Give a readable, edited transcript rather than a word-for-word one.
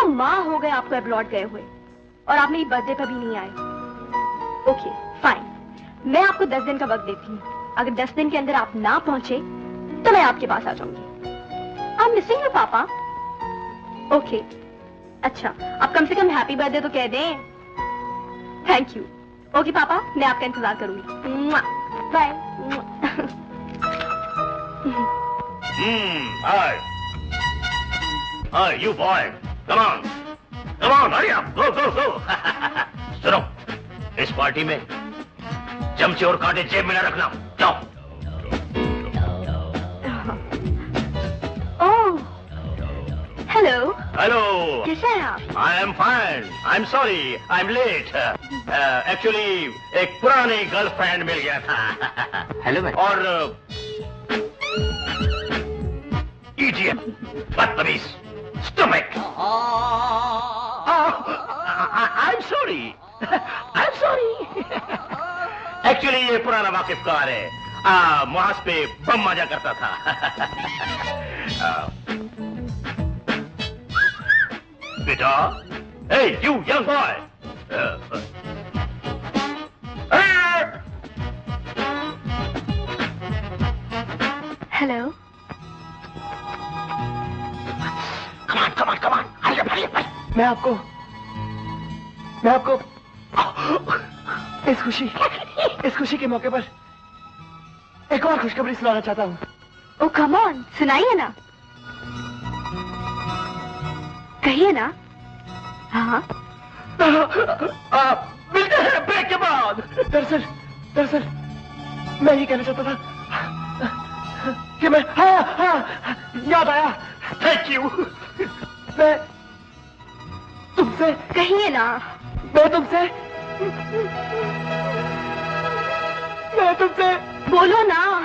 माह हो गए आपको अब्रॉड गए हुए और आप मेरी बर्थडे पर भी नहीं आए। ओके फाइन, मैं आपको 10 दिन का वक्त देती हूँ। अगर 10 दिन के अंदर आप ना पहुंचे तो मैं आपके पास आ जाऊंगी। आई एम मिसिंग यू पापा। ओके अच्छा, आप कम से कम हैप्पी बर्थडे तो कह दें। Thank you. ओके पापा, मैं आपका इंतजार करूंगी। Bye. Hi. Hi, you boy. Come on. Come on, hurry up. Go, go, go. सुनो, इस पार्टी में चमचे और कांटे जेब में न रखना। जाओ। ओह, हेलो। हेलो। कैसे हैं आप? I am fine. I'm sorry. I'm late. Actually, एक पुरानी गर्लफ्रेंड मिल गया था। Hello ma'am. और idiot, बदतमीज, stomach. I'm sorry. I'm sorry. Actually ये पुराना वाकिफकार है। मुहास पे बम मजा करता था। बेटा, hey you young boy. Hello. Come on. Hurry up. मैं आपको इस खुशी के मौके पर एक और खुशखबरी सुनाना चाहता हूँ। ओ कम ऑन, सुनाइए ना। कहिए ना। हाँ। मिलते हैं ब्रेक के बाद। दरअसल मैं ये कहना चाहता था कि मैं हाँ याद आया। Thank you. मैं तुमसे कहिए ना। मैं तुमसे बोलो ना।